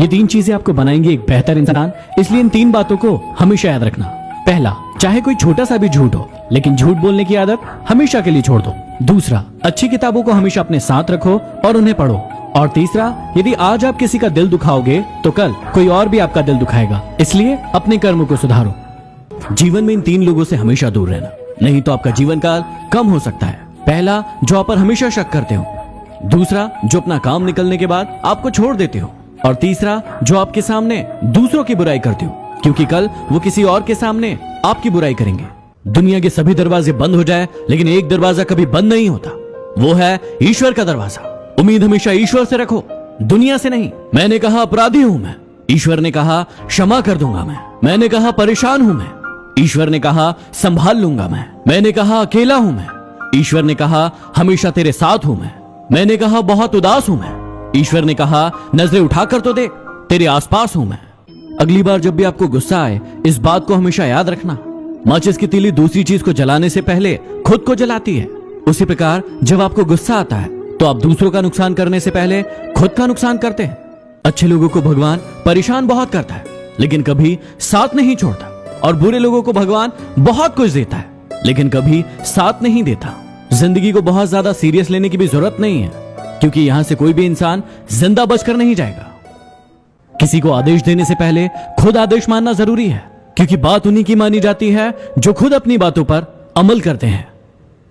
ये 3 चीजें आपको बनाएंगी एक बेहतर इंसान। इसलिए इन 3 बातों को हमेशा याद रखना। पहला, चाहे कोई छोटा सा भी झूठ हो, लेकिन झूठ बोलने की आदत हमेशा के लिए छोड़ दो। दूसरा, अच्छी किताबों को हमेशा अपने साथ रखो और उन्हें पढ़ो। और तीसरा, यदि आज आप किसी का दिल दुखाओगे तो कल कोई और भी आपका दिल दुखाएगा। इसलिए अपने कर्मों को सुधारो। जीवन में इन 3 लोगों से हमेशा दूर रहना, नहीं तो आपका जीवन काल कम हो सकता है। पहला, जो आप पर हमेशा शक करते हो। दूसरा, जो अपना काम निकलने के बाद आपको छोड़ देते हो। और तीसरा, जो आपके सामने दूसरों की बुराई करते हो, क्योंकि कल वो किसी और के सामने आपकी बुराई करेंगे। दुनिया के सभी दरवाजे बंद हो जाए, लेकिन एक दरवाजा कभी बंद नहीं होता, वो है ईश्वर का दरवाजा। उम्मीद हमेशा ईश्वर से रखो, दुनिया से नहीं। मैंने कहा अपराधी हूं मैं, ईश्वर ने कहा क्षमा कर दूंगा मैं। मैंने कहा परेशान हूं मैं, ईश्वर ने कहा संभाल लूंगा मैं। मैंने कहा अकेला हूं मैं, ईश्वर ने कहा हमेशा तेरे साथ हूं मैं। मैंने कहा बहुत उदास हूं मैं, ईश्वर ने कहा नजरें उठाकर तो देख, तेरे आसपास हूं मैं। अगली बार जब भी आपको गुस्सा आए, इस बात को हमेशा याद रखना, माचिस की तीली दूसरी चीज को जलाने से पहले खुद को जलाती है। उसी प्रकार जब आपको गुस्सा आता है तो आप दूसरों का नुकसान करने से पहले खुद का नुकसान करते हैं। अच्छे लोगों को भगवान परेशान बहुत करता है, लेकिन कभी साथ नहीं छोड़ता। और बुरे लोगों को भगवान बहुत कुछ देता है, लेकिन कभी साथ नहीं देता। जिंदगी को बहुत ज्यादा सीरियस लेने की भी जरूरत नहीं है, क्योंकि यहां से कोई भी इंसान जिंदा बचकर नहीं जाएगा। किसी को आदेश देने से पहले खुद आदेश मानना जरूरी है, क्योंकि बात उन्हीं की मानी जाती है जो खुद अपनी बातों पर अमल करते हैं।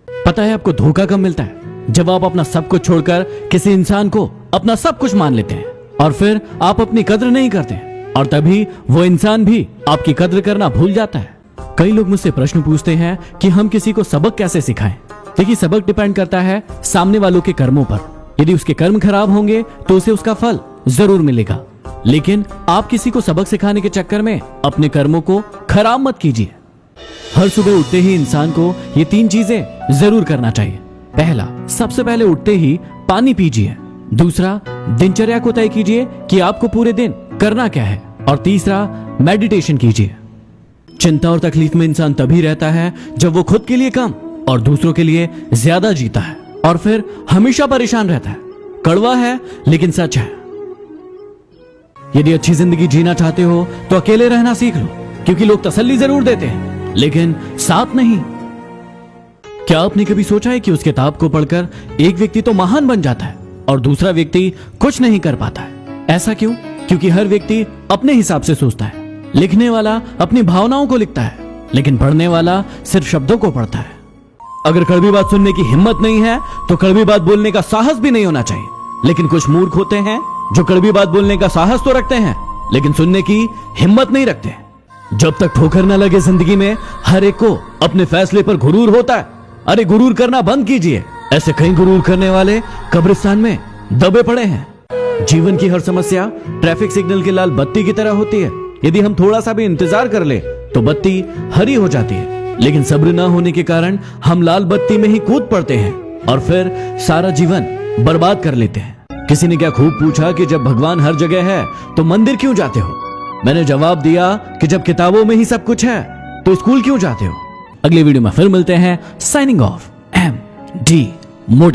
पता है आपको धोखा कब मिलता है? जब आप अपना सब कुछ छोड़कर किसी इंसान को अपना सब कुछ मान लेते हैं और फिर आप अपनी कद्र नहीं करते, और तभी वो इंसान भी आपकी कद्र करना भूल जाता है। कई लोग मुझसे प्रश्न पूछते हैं कि हम किसी को सबक कैसे सिखाएं। देखिए, सबक डिपेंड करता है सामने वालों के कर्मों पर। यदि उसके कर्म खराब होंगे तो उसे उसका फल जरूर मिलेगा, लेकिन आप किसी को सबक सिखाने के चक्कर में अपने कर्मों को खराब मत कीजिए। हर सुबह उठते ही इंसान को ये 3 चीजें जरूर करना चाहिए। पहला, सबसे पहले उठते ही पानी पीजिए। दूसरा, दिनचर्या को तय कीजिए कि आपको पूरे दिन करना क्या है। और तीसरा, मेडिटेशन कीजिए। चिंता और तकलीफ में इंसान तभी रहता है जब वो खुद के लिए कम और दूसरों के लिए ज्यादा जीता है, और फिर हमेशा परेशान रहता है। कड़वा है लेकिन सच है। यदि अच्छी जिंदगी जीना चाहते हो तो अकेले रहना सीख लो, क्योंकि लोग तसल्ली जरूर देते हैं लेकिन साथ नहीं। क्या आपने कभी सोचा है कि उस किताब को पढ़कर एक व्यक्ति तो महान बन जाता है और दूसरा व्यक्ति कुछ नहीं कर पाता है? ऐसा क्यों? क्योंकि हर व्यक्ति अपने हिसाब से सोचता है। लिखने वाला अपनी भावनाओं को लिखता है, लेकिन पढ़ने वाला सिर्फ शब्दों को पढ़ता है। अगर कड़वी बात सुनने की हिम्मत नहीं है तो कड़वी बात बोलने का साहस भी नहीं होना चाहिए। लेकिन कुछ मूर्ख होते हैं जो कड़वी बात बोलने का साहस तो रखते हैं, लेकिन सुनने की हिम्मत नहीं रखते। जब तक ठोकर न लगे जिंदगी में, हर एक को अपने फैसले पर गुरूर होता है। अरे गुरूर करना बंद कीजिए। ऐसे कई गुरूर करने वाले कब्रिस्तान में दबे पड़े हैं। जीवन की हर समस्या ट्रैफिक सिग्नल की लाल बत्ती की तरह होती है। यदि हम थोड़ा सा भी इंतजार कर ले तो बत्ती हरी हो जाती है, लेकिन सब्र ना होने के कारण हम लाल बत्ती में ही कूद पड़ते हैं और फिर सारा जीवन बर्बाद कर लेते हैं। किसी ने क्या खूब पूछा कि जब भगवान हर जगह है तो मंदिर क्यों जाते हो? मैंने जवाब दिया कि जब किताबों में ही सब कुछ है तो स्कूल क्यों जाते हो? अगली वीडियो में फिर मिलते हैं। Signing off, MD Modi.